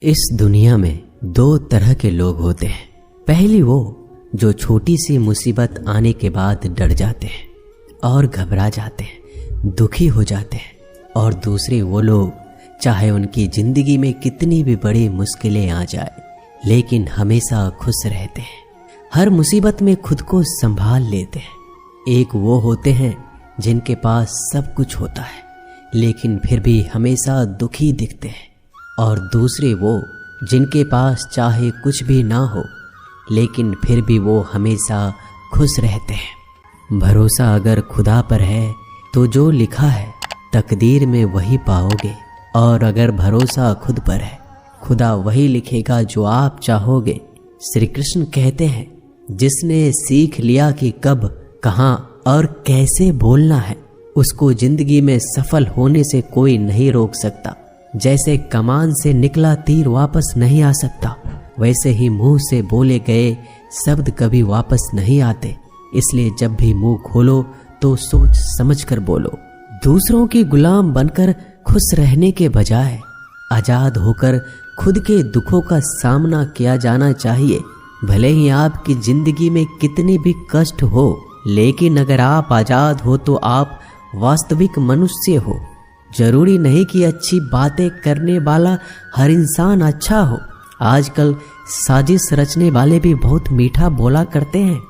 इस दुनिया में दो तरह के लोग होते हैं। पहली वो जो छोटी सी मुसीबत आने के बाद डर जाते हैं और घबरा जाते हैं, दुखी हो जाते हैं। और दूसरे वो लोग चाहे उनकी जिंदगी में कितनी भी बड़ी मुश्किलें आ जाए लेकिन हमेशा खुश रहते हैं, हर मुसीबत में खुद को संभाल लेते हैं। एक वो होते हैं जिनके पास सब कुछ होता है लेकिन फिर भी हमेशा दुखी दिखते हैं, और दूसरे वो जिनके पास चाहे कुछ भी ना हो लेकिन फिर भी वो हमेशा खुश रहते हैं। भरोसा अगर खुदा पर है तो जो लिखा है तकदीर में वही पाओगे, और अगर भरोसा खुद पर है खुदा वही लिखेगा जो आप चाहोगे। श्री कृष्ण कहते हैं, जिसने सीख लिया कि कब, कहाँ और कैसे बोलना है, उसको जिंदगी में सफल होने से कोई नहीं रोक सकता। जैसे कमान से निकला तीर वापस नहीं आ सकता, वैसे ही मुंह से बोले गए शब्द कभी वापस नहीं आते। इसलिए जब भी मुंह खोलो तो सोच समझ कर बोलो। दूसरों की गुलाम बनकर खुश रहने के बजाय आजाद होकर खुद के दुखों का सामना किया जाना चाहिए। भले ही आपकी जिंदगी में कितने भी कष्ट हो, लेकिन अगर आप आजाद हो तो आप वास्तविक मनुष्य हो। जरूरी नहीं कि अच्छी बातें करने वाला हर इंसान अच्छा हो। आजकल साजिश रचने वाले भी बहुत मीठा बोला करते हैं।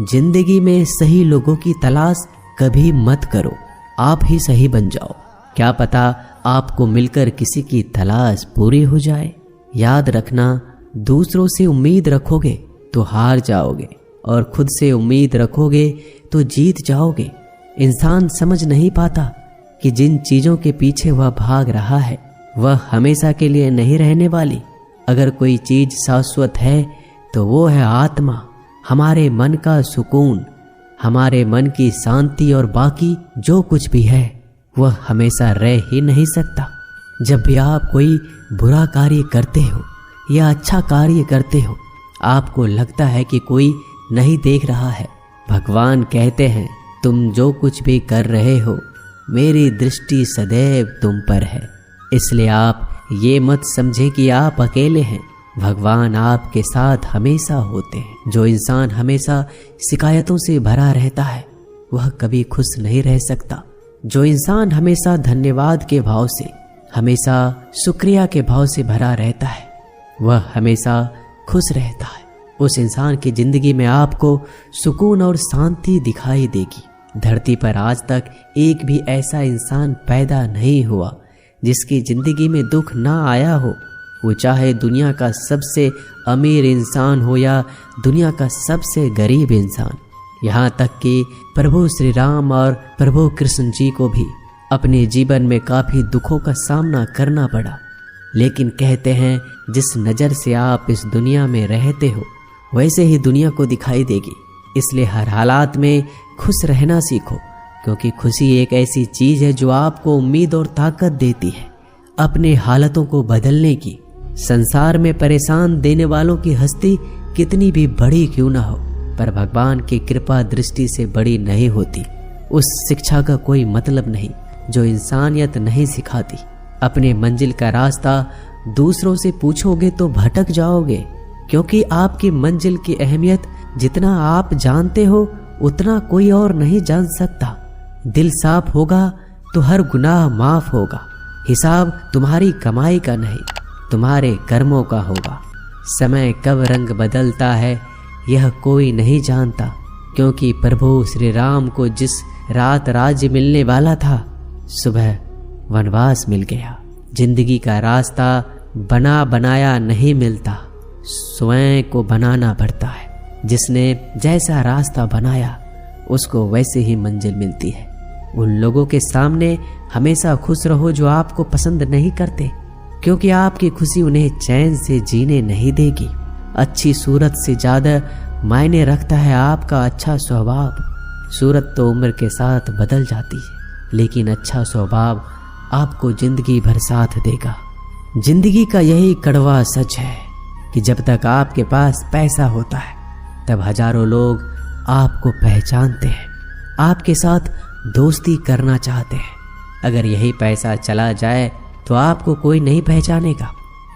जिंदगी में सही लोगों की तलाश कभी मत करो, आप ही सही बन जाओ। क्या पता आपको मिलकर किसी की तलाश पूरी हो जाए। याद रखना, दूसरों से उम्मीद रखोगे तो हार जाओगे और खुद से उम्मीद रखोगे तो जीत जाओगे। इंसान समझ नहीं पाता कि जिन चीजों के पीछे वह भाग रहा है वह हमेशा के लिए नहीं रहने वाली। अगर कोई चीज शाश्वत है तो वो है आत्मा, हमारे मन का सुकून, हमारे मन की शांति, और बाकी जो कुछ भी है वह हमेशा रह ही नहीं सकता। जब भी आप कोई बुरा कार्य करते हो या अच्छा कार्य करते हो, आपको लगता है कि कोई नहीं देख रहा है। भगवान कहते हैं, तुम जो कुछ भी कर रहे हो मेरी दृष्टि सदैव तुम पर है। इसलिए आप ये मत समझे कि आप अकेले हैं, भगवान आपके साथ हमेशा होते हैं। जो इंसान हमेशा शिकायतों से भरा रहता है वह कभी खुश नहीं रह सकता। जो इंसान हमेशा धन्यवाद के भाव से, हमेशा शुक्रिया के भाव से भरा रहता है वह हमेशा खुश रहता है। उस इंसान की जिंदगी में आपको सुकून और शांति दिखाई देगी। धरती पर आज तक एक भी ऐसा इंसान पैदा नहीं हुआ जिसकी जिंदगी में दुख ना आया हो। वो चाहे दुनिया का सबसे अमीर इंसान हो या दुनिया का सबसे गरीब इंसान। यहाँ तक कि प्रभु श्री राम और प्रभु कृष्ण जी को भी अपने जीवन में काफी दुखों का सामना करना पड़ा। लेकिन कहते हैं, जिस नज़र से आप इस दुनिया में रहते हो वैसे ही दुनिया को दिखाई देगी। इसलिए हर हालात में खुश रहना सीखो, क्योंकि खुशी एक ऐसी चीज है जो आपको उम्मीद और ताकत देती है अपने हालतों को बदलने की। संसार में परेशान देने वालों की हस्ती कितनी भी बड़ी क्यों ना हो, पर भगवान की कृपा दृष्टि से बड़ी नहीं होती। उस शिक्षा का कोई मतलब नहीं जो इंसानियत नहीं सिखाती। अपने मंजिल का रास्ता दूसरों से पूछोगे तो भटक जाओगे, क्योंकि आपकी मंजिल की अहमियत जितना आप जानते हो उतना कोई और नहीं जान सकता। दिल साफ होगा तो हर गुनाह माफ होगा। हिसाब तुम्हारी कमाई का नहीं, तुम्हारे कर्मों का होगा। समय कब रंग बदलता है यह कोई नहीं जानता, क्योंकि प्रभु श्री राम को जिस रात राज्य मिलने वाला था सुबह वनवास मिल गया। जिंदगी का रास्ता बना बनाया नहीं मिलता, स्वयं को बनाना पड़ता है। जिसने जैसा रास्ता बनाया उसको वैसे ही मंजिल मिलती है। उन लोगों के सामने हमेशा खुश रहो जो आपको पसंद नहीं करते, क्योंकि आपकी खुशी उन्हें चैन से जीने नहीं देगी। अच्छी सूरत से ज्यादा मायने रखता है आपका अच्छा स्वभाव। सूरत तो उम्र के साथ बदल जाती है, लेकिन अच्छा स्वभाव आपको जिंदगी भर साथ देगा। जिंदगी का यही कड़वा सच है कि जब तक आपके पास पैसा होता है तब हजारों लोग आपको पहचानते हैं, आपके साथ दोस्ती करना चाहते हैं। अगर यही पैसा चला जाए तो आपको कोई नहीं पहचानेगा।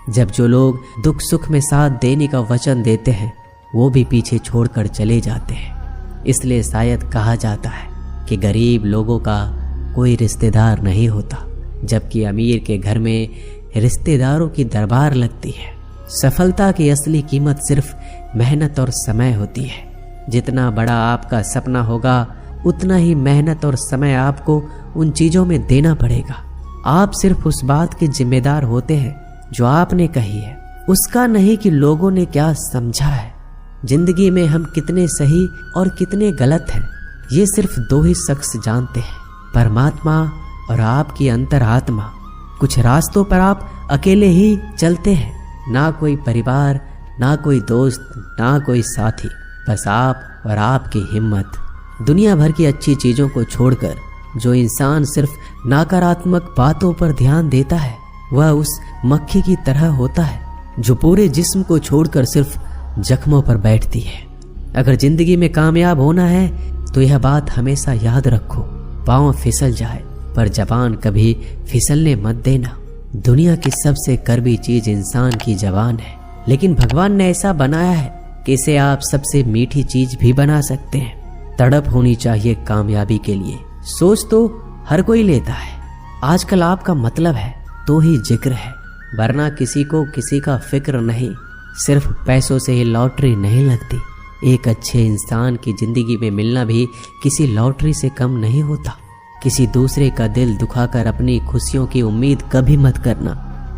जब जो लोग दुख सुख में साथ देने का वचन देते हैं वो भी पीछे छोड़कर चले जाते हैं। इसलिए शायद कहा जाता है कि गरीब लोगों का कोई रिश्तेदार नहीं होता, जबकि अमीर के घर में रिश्तेदारों की दरबार लगती है। सफलता की असली कीमत सिर्फ मेहनत और समय होती है। जितना बड़ा आपका सपना होगा उतना ही मेहनत और समय आपको उन चीज़ों में देना पड़ेगा। आप सिर्फ उस बात के जिम्मेदार होते हैं जो आपने कही है, उसका नहीं कि लोगों ने क्या समझा है। जिंदगी में हम कितने सही और कितने गलत हैं ये सिर्फ दो ही शख्स जानते हैं, परमात्मा और आपकी अंतरात्मा। कुछ रास्तों पर आप अकेले ही चलते हैं, ना कोई परिवार, ना कोई दोस्त, ना कोई साथी, बस आप और आपकी हिम्मत। दुनिया भर की अच्छी चीज़ों को छोड़कर जो इंसान सिर्फ नकारात्मक बातों पर ध्यान देता है वह उस मक्खी की तरह होता है जो पूरे जिस्म को छोड़कर सिर्फ जख्मों पर बैठती है। अगर जिंदगी में कामयाब होना है तो यह बात हमेशा याद रखो, पाँव फिसल जाए पर जबान कभी फिसलने मत देना। दुनिया की सबसे कड़वी चीज इंसान की जबान है, लेकिन भगवान ने ऐसा बनाया है कि इसे आप सबसे मीठी चीज भी बना सकते हैं। तड़प होनी चाहिए कामयाबी के लिए। सोच तो हर कोई लेता है, आजकल आपका मतलब है तो ही जिक्र है, वरना किसी को किसी का फिक्र नहीं। सिर्फ पैसों से ही लॉटरी नहीं लगती। एक अच्छे इंसान की जिंदगी में मिलना भी किसी लॉटरी से कम नहीं होता। किसी दूसरे का दिल दुखाकर अपनी खुशियों की उम्मीद कभी मत करना।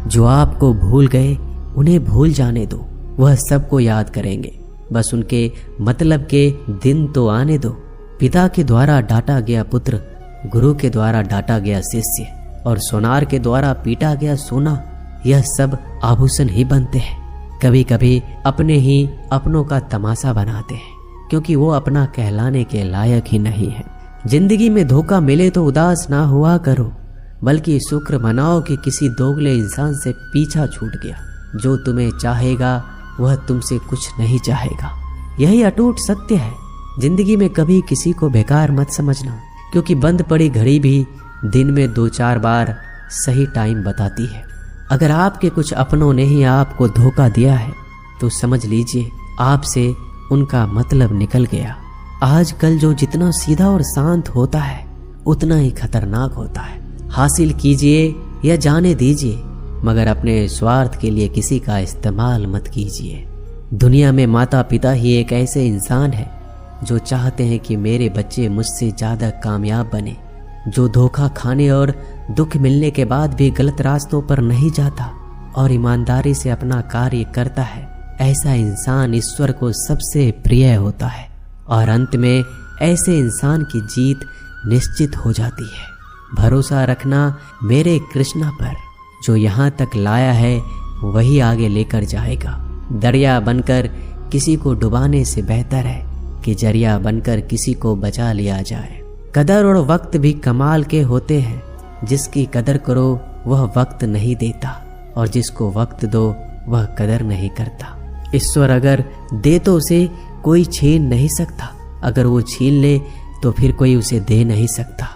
जो आपको भूल गए उन्हें भूल जाने दो, वह सबको याद करेंगे, बस उनके मतलब के दिन तो आने दो। पिता के द्वारा डांटा गया पुत्र, गुरु के द्वारा डांटा गया शिष्य और सोनार के द्वारा पीटा गया सोना, यह सब आभूषण ही बनते हैं। कभी कभी अपने ही अपनों का तमाशा बनाते हैं क्योंकि वो अपना कहलाने के लायक ही नहीं है। जिंदगी में धोखा मिले तो उदास ना हुआ करो, बल्कि शुक्र मनाओ कि किसी दोगले इंसान से पीछा छूट गया। जो तुम्हें चाहेगा वह तुमसे कुछ नहीं चाहेगा, यही अटूट सत्य है। जिंदगी में कभी किसी को बेकार मत समझना, क्योंकि बंद पड़ी घड़ी भी दिन में 2-4 बार सही टाइम बताती है। अगर आपके कुछ अपनों ने ही आपको धोखा दिया है तो समझ लीजिए आपसे उनका मतलब निकल गया। आजकल जो जितना सीधा और शांत होता है उतना ही खतरनाक होता है। हासिल कीजिए या जाने दीजिए, मगर अपने स्वार्थ के लिए किसी का इस्तेमाल मत कीजिए। दुनिया में माता पिता ही एक ऐसे इंसान है जो चाहते हैं कि मेरे बच्चे मुझसे ज़्यादा कामयाब बने। जो धोखा खाने और दुख मिलने के बाद भी गलत रास्तों पर नहीं जाता और ईमानदारी से अपना कार्य करता है, ऐसा इंसान ईश्वर को सबसे प्रिय होता है और अंत में ऐसे इंसान की जीत निश्चित हो जाती है। भरोसा रखना मेरे कृष्णा पर, जो यहाँ तक लाया है वही आगे लेकर जाएगा। दरिया बनकर किसी को डुबाने से बेहतर है कि जरिया बनकर किसी को बचा लिया जाए। कदर और वक्त भी कमाल के होते हैं। जिसकी कदर करो वह वक्त नहीं देता और जिसको वक्त दो वह कदर नहीं करता। ईश्वर अगर दे तो उसे कोई छीन नहीं सकता, अगर वो छीन ले तो फिर कोई उसे दे नहीं सकता।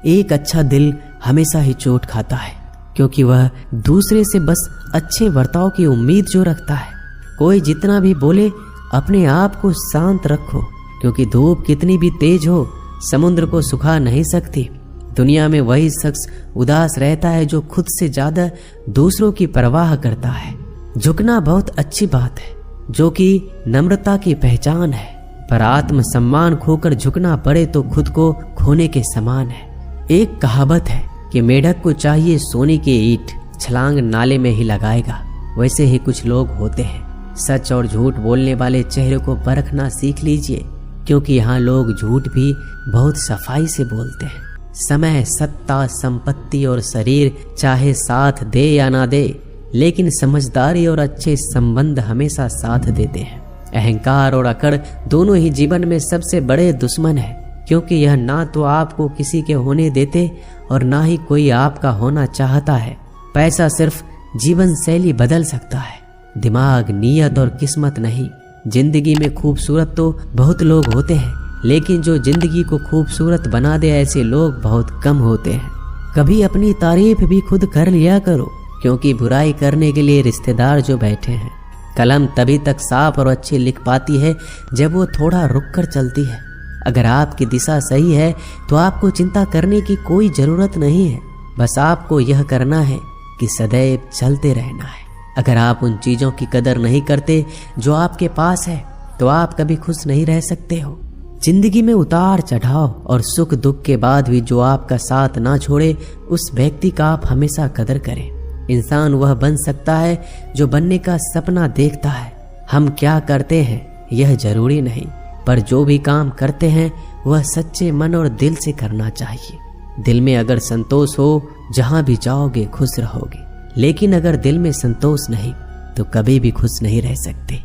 एक अच्छा दिल हमेशा ही चोट खाता है, क्योंकि वह दूसरे से बस अच्छे बर्ताव की उम्मीद जो रखता है। कोई जितना भी बोले अपने आप को शांत रखो, क्योंकि धूप कितनी भी तेज हो समुद्र को सुखा नहीं सकती। दुनिया में वही शख्स उदास रहता है जो खुद से ज्यादा दूसरों की परवाह करता है। झुकना बहुत अच्छी बात है, जो कि नम्रता की पहचान है, पर आत्मसम्मान खोकर झुकना पड़े तो खुद को खोने के समान है। एक कहावत है कि मेढक को चाहिए सोने की ईंट, छलांग नाले में ही लगाएगा। वैसे ही कुछ लोग होते हैं। सच और झूठ बोलने वाले चेहरे को परखना सीख लीजिए, क्योंकि यहाँ लोग झूठ भी बहुत सफाई से बोलते हैं। समय, सत्ता, संपत्ति और शरीर चाहे साथ दे या ना दे, लेकिन समझदारी और अच्छे संबंध हमेशा साथ देते हैं। अहंकार और अकड़ दोनों ही जीवन में सबसे बड़े दुश्मन हैं, क्योंकि यह ना तो आपको किसी के होने देते और ना ही कोई आपका होना चाहता है। पैसा सिर्फ जीवन शैली बदल सकता है, दिमाग, नीयत और किस्मत नहीं। जिंदगी में खूबसूरत तो बहुत लोग होते हैं, लेकिन जो जिंदगी को खूबसूरत बना दे ऐसे लोग बहुत कम होते हैं। कभी अपनी तारीफ भी खुद कर लिया करो, क्योंकि बुराई करने के लिए रिश्तेदार जो बैठे हैं। कलम तभी तक साफ और अच्छी लिख पाती है जब वो थोड़ा रुक कर चलती है। अगर आपकी दिशा सही है तो आपको चिंता करने की कोई जरूरत नहीं है। बस आपको यह करना है कि सदैव चलते रहना है। अगर आप उन चीजों की कदर नहीं करते जो आपके पास है तो आप कभी खुश नहीं रह सकते हो। जिंदगी में उतार चढ़ाव और सुख दुख के बाद भी जो आपका साथ ना छोड़े, उस व्यक्ति का आप हमेशा कदर करें। इंसान वह बन सकता है जो बनने का सपना देखता है। हम क्या करते हैं यह जरूरी नहीं, पर जो भी काम करते हैं वह सच्चे मन और दिल से करना चाहिए। दिल में अगर संतोष हो, जहां भी जाओगे खुश रहोगे। लेकिन अगर दिल में संतोष नहीं तो कभी भी खुश नहीं रह सकते।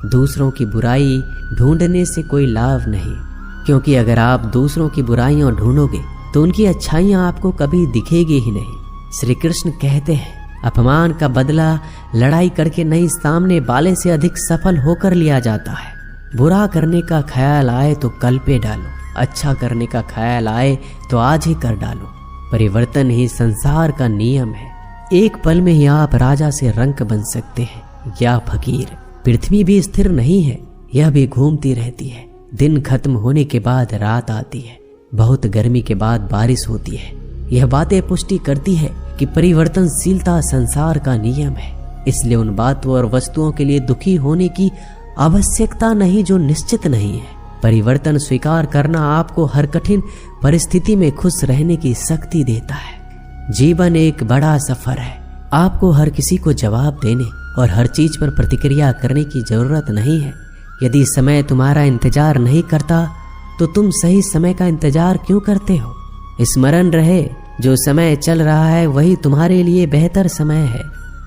दूसरों की बुराई ढूंढने से कोई लाभ नहीं, क्योंकि अगर आप दूसरों की बुराइयां ढूंढोगे तो उनकी अच्छाइयां आपको कभी दिखेगी ही नहीं। श्री कृष्ण कहते हैं, अपमान का बदला लड़ाई करके नहीं, सामने वाले से अधिक सफल होकर लिया जाता है। बुरा करने का ख्याल आए तो कल पे डालो, अच्छा करने का ख्याल आए तो आज ही कर डालो। परिवर्तन ही संसार का नियम है। एक पल में ही आप राजा से रंक बन सकते हैं या फकीर। पृथ्वी भी स्थिर नहीं है, यह भी घूमती रहती है। दिन खत्म होने के बाद रात आती है, बहुत गर्मी के बाद बारिश होती है। यह बातें पुष्टि करती है कि परिवर्तनशीलता संसार का नियम है। इसलिए उन बातों और वस्तुओं के लिए दुखी होने की आवश्यकता नहीं जो निश्चित नहीं है। परिवर्तन स्वीकार करना आपको हर कठिन परिस्थिति में खुश रहने की शक्ति देता है। जीवन एक बड़ा सफर है। आपको हर किसी को जवाब देने और हर चीज पर प्रतिक्रिया करने की जरूरत नहीं है। यदि समय तुम्हारा इंतजार नहीं करता तो तुम सही समय का इंतजार क्यों करते हो? स्मरण रहे, जो समय चल रहा है वही तुम्हारे लिए बेहतर समय है।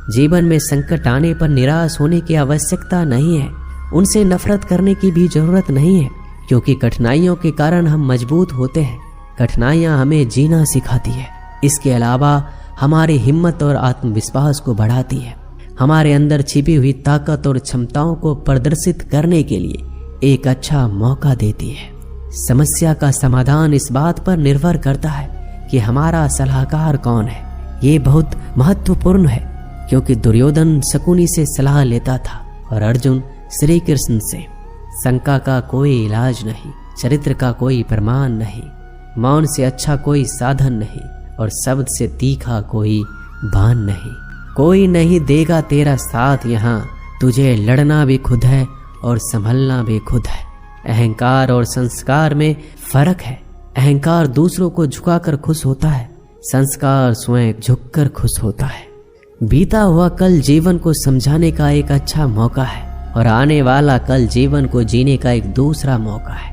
जीवन में संकट आने पर निराश होने की आवश्यकता नहीं है। उनसे नफरत करने की भी जरूरत नहीं है, क्योंकि कठिनाइयों के कारण हम मजबूत होते हैं। कठिनाइयां हमें जीना सिखाती है। इसके अलावा हमारी हिम्मत और आत्मविश्वास को बढ़ाती है। हमारे अंदर छिपी हुई ताकत और क्षमताओं को प्रदर्शित करने के लिए एक अच्छा मौका देती है। समस्या का समाधान इस बात पर निर्भर करता है कि हमारा सलाहकार कौन है। ये बहुत महत्वपूर्ण है, क्योंकि दुर्योधन शकुनी से सलाह लेता था और अर्जुन श्री कृष्ण से। शंका का कोई इलाज नहीं, चरित्र का कोई प्रमाण नहीं, मौन से अच्छा कोई साधन नहीं और शब्द से तीखा कोई बाण नहीं। कोई नहीं देगा तेरा साथ यहाँ, तुझे लड़ना भी खुद है और संभलना भी खुद है। अहंकार और संस्कार में फर्क है। अहंकार दूसरों को झुकाकर खुश होता है, संस्कार स्वयं झुककर खुश होता है। बीता हुआ कल जीवन को समझाने का एक अच्छा मौका है और आने वाला कल जीवन को जीने का एक दूसरा मौका है।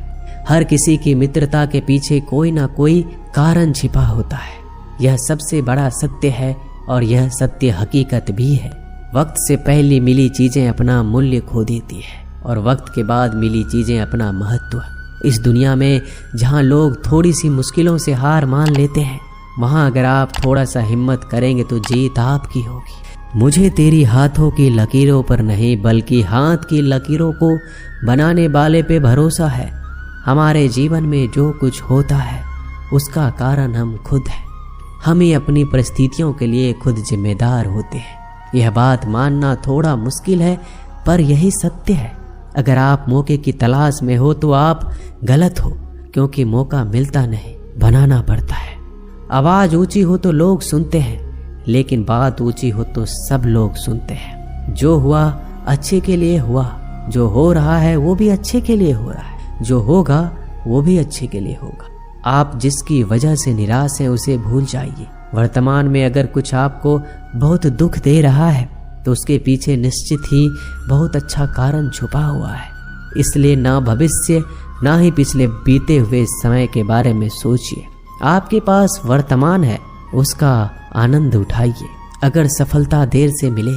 हर किसी की मित्रता के पीछे कोई ना कोई कारण छिपा होता है। यह सबसे बड़ा सत्य है और यह सत्य हकीकत भी है। वक्त से पहले मिली चीजें अपना मूल्य खो देती है और वक्त के बाद मिली चीजें अपना महत्व। इस दुनिया में जहाँ लोग थोड़ी सी मुश्किलों से हार मान लेते हैं, वहाँ अगर आप थोड़ा सा हिम्मत करेंगे तो जीत आपकी होगी। मुझे तेरी हाथों की लकीरों पर नहीं, बल्कि हाथ की लकीरों को बनाने वाले पे भरोसा है। हमारे जीवन में जो कुछ होता है उसका कारण हम खुद हैं। हम ही अपनी परिस्थितियों के लिए खुद जिम्मेदार होते हैं। यह बात मानना थोड़ा मुश्किल है, पर यही सत्य है। अगर आप मौके की तलाश में हो तो आप गलत हो, क्योंकि मौका मिलता नहीं, बनाना पड़ता है। आवाज ऊंची हो तो लोग सुनते हैं, लेकिन बात ऊंची हो तो सब लोग सुनते हैं। जो हुआ अच्छे के लिए हुआ, जो हो रहा है वो भी अच्छे के लिए हो रहा है, जो होगा वो भी अच्छे के लिए होगा। आप जिसकी वजह से निराश हैं उसे भूल जाइए। वर्तमान में अगर कुछ आपको बहुत दुख दे रहा है तो उसके पीछे निश्चित ही बहुत अच्छा कारण छुपा हुआ है। इसलिए ना भविष्य ना ही पिछले बीते हुए समय के बारे में सोचिए। आपके पास वर्तमान है, उसका आनंद उठाइए। अगर सफलता देर से मिले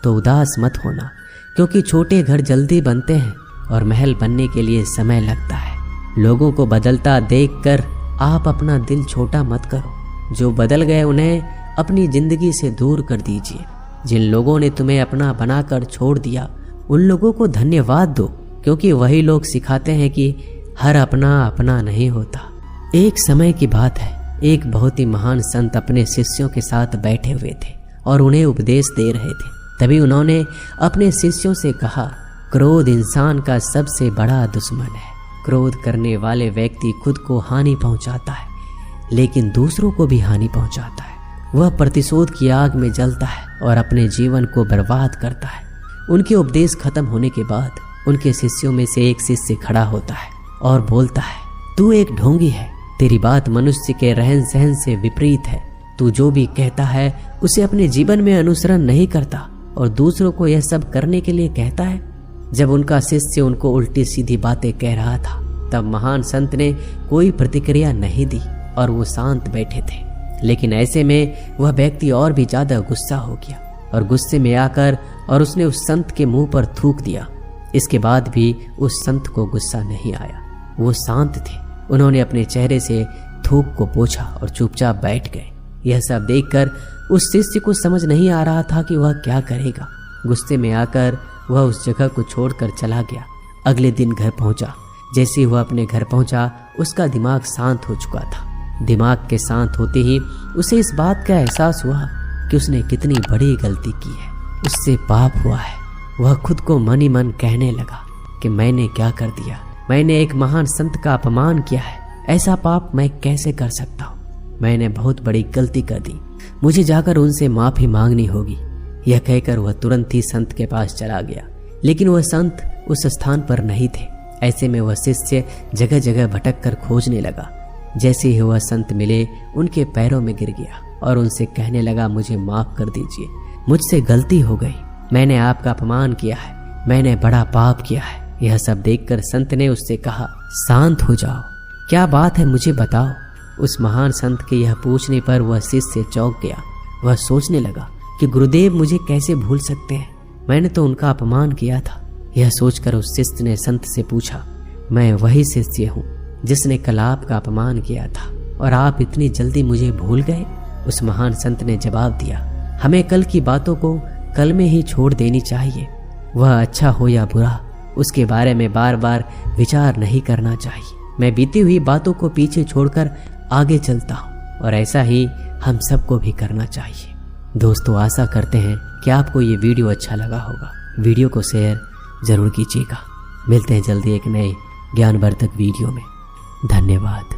तो उदास मत होना, क्योंकि छोटे घर जल्दी बनते हैं और महल बनने के लिए समय लगता है। लोगों को बदलता देखकर आप अपना दिल छोटा मत करो। जो बदल गए उन्हें अपनी जिंदगी से दूर कर दीजिए। जिन लोगों ने तुम्हें अपना बनाकर छोड़ दिया उन लोगों को धन्यवाद दो, क्योंकि वही लोग सिखाते हैं कि हर अपना अपना नहीं होता। एक समय की बात है, एक बहुत ही महान संत अपने शिष्यों के साथ बैठे हुए थे और उन्हें उपदेश दे रहे थे। तभी उन्होंने अपने शिष्यों से कहा, क्रोध इंसान का सबसे बड़ा दुश्मन है। क्रोध करने वाले व्यक्ति खुद को हानि पहुंचाता है, लेकिन दूसरों को भी हानि पहुंचाता है। वह प्रतिशोध की आग में जलता है और अपने जीवन को बर्बाद करता है। उनके उपदेश खत्म होने के बाद उनके शिष्यों में से एक शिष्य खड़ा होता है और बोलता है, तू एक ढोंगी है। तेरी बात मनुष्य के रहन सहन से विपरीत है। तू जो भी कहता है उसे अपने जीवन में अनुसरण नहीं करता और दूसरों को यह सब करने के लिए कहता है। जब उनका शिष्य उनको उल्टी सीधी बातें कह रहा था, तब महान संत ने कोई प्रतिक्रिया नहीं दी और वो शांत बैठे थे। लेकिन ऐसे में वह व्यक्ति और भी ज्यादा गुस्सा हो गया और गुस्से में आकर और उसने उस संत के मुंह पर थूक दिया। इसके बाद भी उस संत को गुस्सा नहीं आया, वो शांत थे। उन्होंने अपने चेहरे से थूक को पोंछा और चुपचाप बैठ गए। यह सब देखकर उस शिष्य को समझ नहीं आ रहा था कि वह क्या करेगा। गुस्से में आकर वह उस जगह को छोड़कर चला गया। अगले दिन घर पहुंचा। जैसे ही वह अपने घर पहुंचा, उसका दिमाग शांत हो चुका था। दिमाग के शांत होते ही उसे इस बात का एहसास हुआ कि उसने कितनी बड़ी गलती की है, उससे पाप हुआ है। वह खुद को मन ही मन कहने लगा कि मैंने क्या कर दिया, मैंने एक महान संत का अपमान किया है, ऐसा पाप मैं कैसे कर सकता हूँ, मैंने बहुत बड़ी गलती कर दी, मुझे जाकर उनसे माफी मांगनी होगी। यह कहकर वह तुरंत ही संत के पास चला गया, लेकिन वह संत उस स्थान पर नहीं थे। ऐसे में वह शिष्य जगह जगह भटक कर खोजने लगा। जैसे ही वह संत मिले, उनके पैरों में गिर गया और उनसे कहने लगा, मुझे माफ कर दीजिए, मुझसे गलती हो गई, मैंने आपका अपमान किया है, मैंने बड़ा पाप किया है। यह सब देखकर संत ने उससे कहा, शांत हो जाओ, क्या बात है मुझे बताओ। उस महान संत के यह पूछने पर वह शिष्य चौंक गया। वह सोचने लगा कि गुरुदेव मुझे कैसे भूल सकते हैं, मैंने तो उनका अपमान किया था। यह सोचकर उस शिष्य ने संत से पूछा, मैं वही शिष्य हूँ जिसने कल आपका अपमान किया था और आप इतनी जल्दी मुझे भूल गए। उस महान संत ने जवाब दिया, हमें कल की बातों को कल में ही छोड़ देनी चाहिए। वह अच्छा हो या बुरा, उसके बारे में बार बार विचार नहीं करना चाहिए। मैं बीती हुई बातों को पीछे छोड़कर आगे चलता हूँ और ऐसा ही हम सबको भी करना चाहिए। दोस्तों, आशा करते हैं कि आपको ये वीडियो अच्छा लगा होगा। वीडियो को शेयर जरूर कीजिएगा। मिलते हैं जल्दी एक नए ज्ञानवर्धक वीडियो में। धन्यवाद।